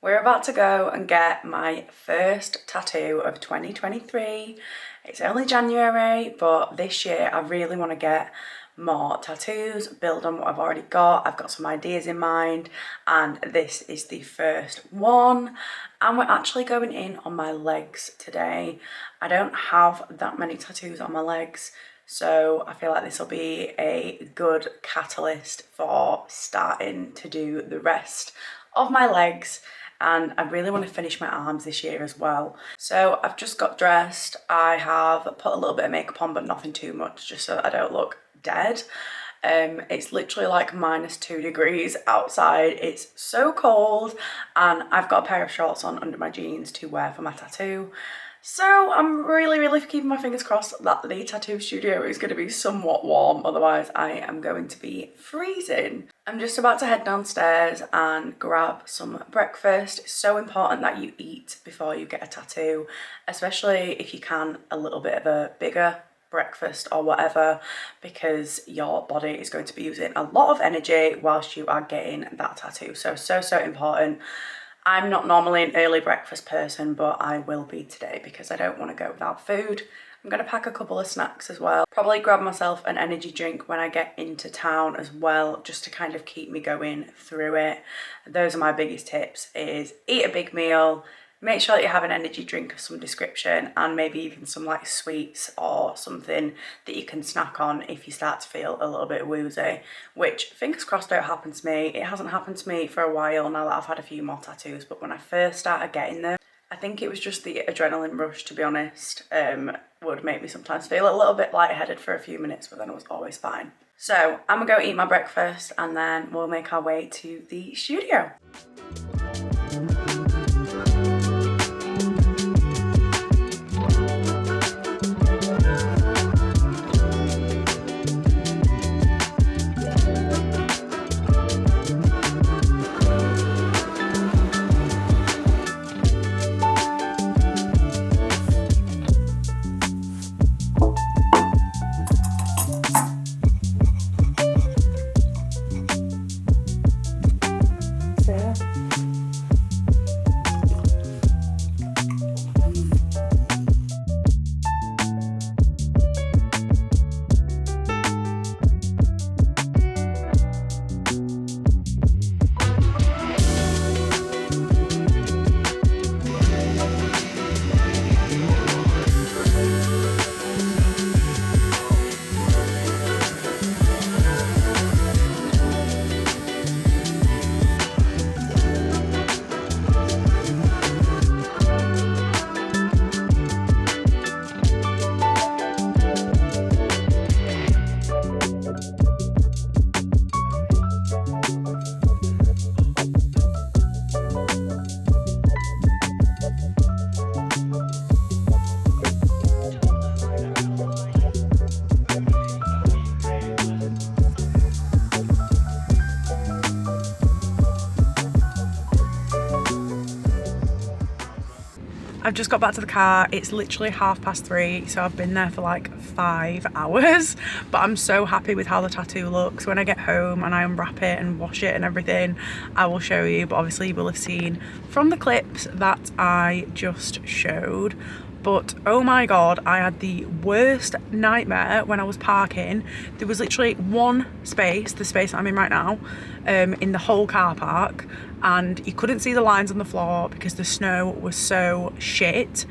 We're about to go and get my first tattoo of 2023. It's only January, but this year I really want to get more tattoos, build on what I've already got. I've got some ideas in mind, and this is the first one. And we're actually going in on my legs today. I don't have that many tattoos on my legs, so I feel like this will be a good catalyst for starting to do the rest of my legs. And I really want to finish my arms this year as well. So I've just got dressed. I have put a little bit of makeup on, but nothing too much, just so that I don't look dead. It's literally like -2 degrees outside. It's so cold, and I've got a pair of shorts on under my jeans to wear for my tattoo. So I'm really keeping my fingers crossed that the tattoo studio is going to be somewhat warm, otherwise I am going to be freezing. I'm just about to head downstairs and grab some breakfast. It's so important that you eat before you get a tattoo, especially if you can a little bit of a bigger breakfast or whatever, because your body is going to be using a lot of energy whilst you are getting that tattoo. So important. I'm not normally an early breakfast person, but I will be today because I don't want to go without food. I'm going to pack a couple of snacks as well. Probably grab myself an energy drink when I get into town as well, just to kind of keep me going through it. Those are my biggest tips: is eat a big meal, make sure that you have an energy drink of some description, and maybe even some like sweets or something that you can snack on if you start to feel a little bit woozy, which fingers crossed don't happen to me. It hasn't happened to me for a while now that I've had a few more tattoos, but when I first started getting them, I think it was just the adrenaline rush, to be honest, would make me sometimes feel a little bit lightheaded for a few minutes, but then it was always fine. So I'm gonna go eat my breakfast and then we'll make our way to the studio. I've just got back to the car. It's literally 3:30, so I've been there for like 5 hours, but I'm so happy with how the tattoo looks. When I get home and I unwrap it and wash it and everything, I will show you, but obviously you will have seen from the clips that I just showed. But oh my god, I had the worst nightmare when I was parking. There was literally one space, the space I'm in right now, in the whole car park, and you couldn't see the lines on the floor because the snow was so shit.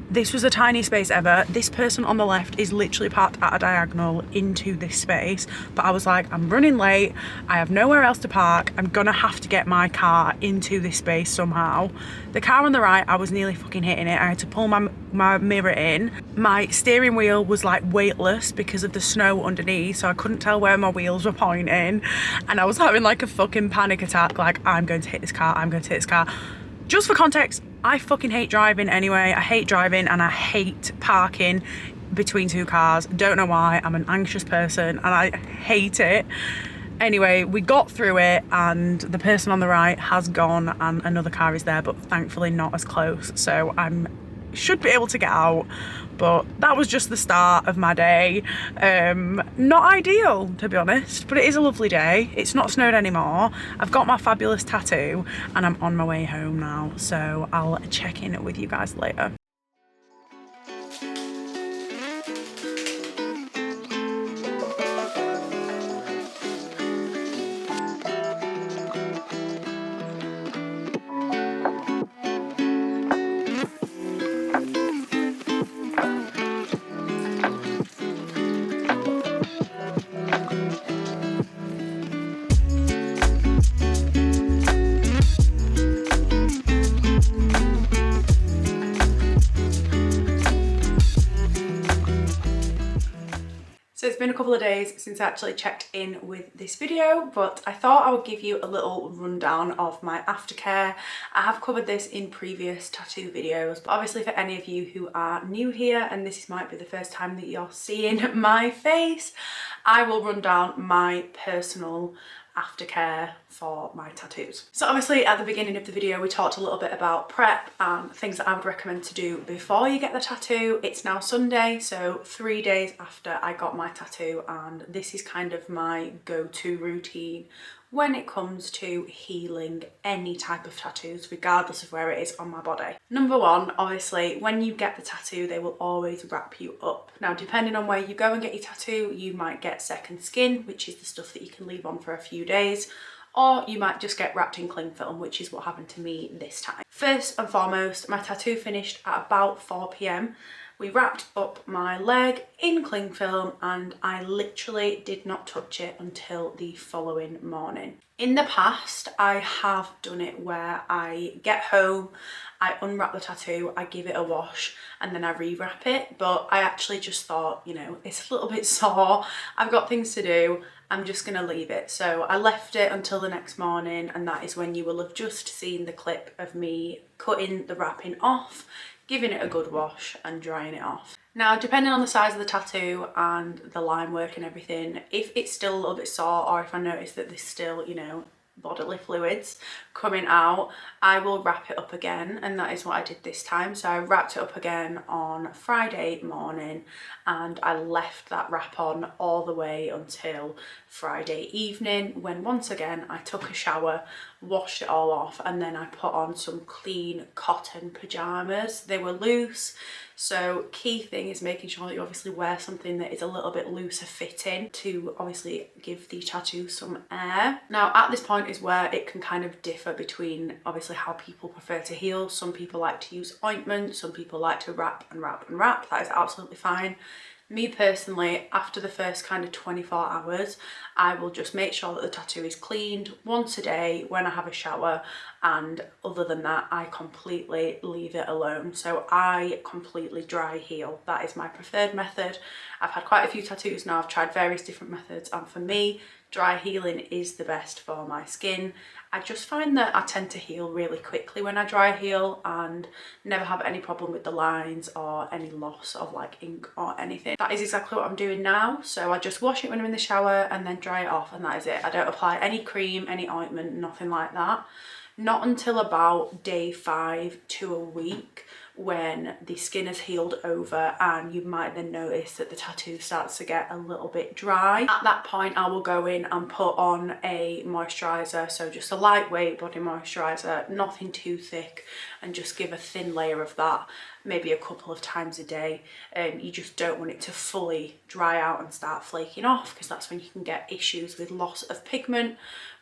This was the tiniest space ever. This person on the left is literally parked at a diagonal into this space, but I was like, I'm running late, I have nowhere else to park, I'm gonna have to get my car into this space somehow. The car on the right, I was nearly fucking hitting it. I had to pull my mirror in. My steering wheel was like weightless because of the snow underneath, so I couldn't tell where my wheels were pointing, and I was having like a fucking panic attack, like, I'm going to hit this car, I'm going to hit this car. Just for context, I fucking hate driving anyway. I hate driving and I hate parking between two cars. Don't know why. I'm an anxious person and I hate it. Anyway, we got through it and the person on the right has gone and another car is there, but thankfully not as close. So I'm should be able to get out, but that was just the start of my day. Not ideal, to be honest, but it is a lovely day. It's not snowed anymore. I've got my fabulous tattoo and I'm on my way home now, so I'll check in with you guys later. So it's been a couple of days since I actually checked in with this video, but I thought I would give you a little rundown of my aftercare. I have covered this in previous tattoo videos, but obviously for any of you who are new here and this might be the first time that you're seeing my face, I will run down my personal aftercare for my tattoos. So obviously at the beginning of the video we talked a little bit about prep and things that I would recommend to do before you get the tattoo. It's now Sunday, so 3 days after I got my tattoo, and this is kind of my go-to routine when it comes to healing any type of tattoos, regardless of where it is on my body. Number one, obviously, when you get the tattoo, they will always wrap you up. Now, depending on where you go and get your tattoo, you might get second skin, which is the stuff that you can leave on for a few days, or you might just get wrapped in cling film, which is what happened to me this time. First and foremost, my tattoo finished at about 4 p.m. We wrapped up my leg in cling film and I literally did not touch it until the following morning. In the past, I have done it where I get home, I unwrap the tattoo, I give it a wash and then I rewrap it, but I actually just thought, you know, it's a little bit sore, I've got things to do, I'm just gonna leave it. So I left it until the next morning, and that is when you will have just seen the clip of me cutting the wrapping off, giving it a good wash and drying it off. Now, depending on the size of the tattoo and the line work and everything, if it's still a little bit sore or if I notice that there's still, you know, bodily fluids coming out, I will wrap it up again, and that is what I did this time. So I wrapped it up again on Friday morning and I left that wrap on all the way until Friday evening, when once again I took a shower, washed it all off, and then I put on some clean cotton pajamas. They were loose, so key thing is making sure that you obviously wear something that is a little bit looser fitting to obviously give the tattoo some air. Now at this point is where it can kind of differ between obviously how people prefer to heal. Some people like to use ointment, some people like to wrap and wrap and wrap. That is absolutely fine. Me personally, after the first kind of 24 hours, I will just make sure that the tattoo is cleaned once a day when I have a shower, and other than that, I completely leave it alone. So I completely dry heal. That is my preferred method. I've had quite a few tattoos now, I've tried various different methods, and for me, dry healing is the best for my skin. I just find that I tend to heal really quickly when I dry heal and never have any problem with the lines or any loss of like ink or anything. That is exactly what I'm doing now. So I just wash it when I'm in the shower and then dry it off, and that is it. I don't apply any cream, any ointment, nothing like that. Not until about day 5 to a week, when the skin has healed over and you might then notice that the tattoo starts to get a little bit dry. At that point I will go in and put on a moisturiser, so just a lightweight body moisturiser, nothing too thick, and just give a thin layer of that maybe a couple of times a day. You just don't want it to fully dry out and start flaking off, because that's when you can get issues with loss of pigment.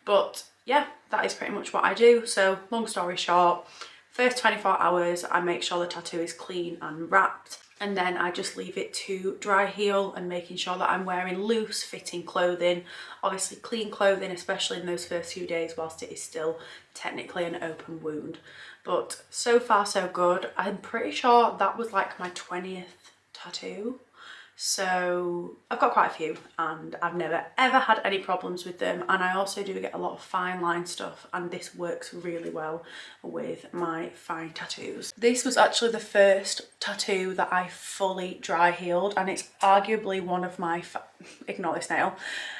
But yeah, that is pretty much what I do. So long story short, first 24 hours I make sure the tattoo is clean and wrapped, and then I just leave it to dry heal, and making sure that I'm wearing loose fitting clothing, obviously clean clothing, especially in those first few days whilst it is still technically an open wound. But so far so good. I'm pretty sure that was like my 20th tattoo. So I've got quite a few and I've never ever had any problems with them, and I also do get a lot of fine line stuff, and this works really well with my fine tattoos. This was actually the first tattoo that I fully dry healed, and it's arguably one of my ignore this nail.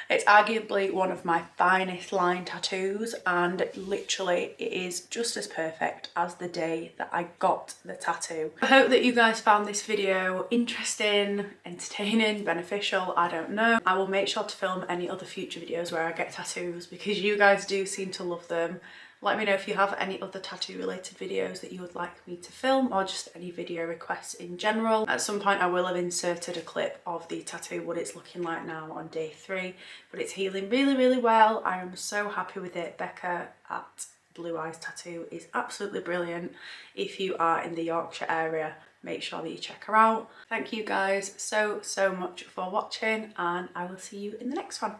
It's arguably one of my finest line tattoos, and literally it is just as perfect as the day that I got the tattoo. I hope that you guys found this video interesting, entertaining, beneficial, I don't know. I will make sure to film any other future videos where I get tattoos because you guys do seem to love them. Let me know if you have any other tattoo related videos that you would like me to film, or just any video requests in general. At some point I will have inserted a clip of the tattoo, what it's looking like now on day 3, but it's healing really well. I am so happy with it. Becca at Blue Eyes Tattoo is absolutely brilliant. If you are in the Yorkshire area, make sure that you check her out. Thank you guys so much for watching, and I will see you in the next one.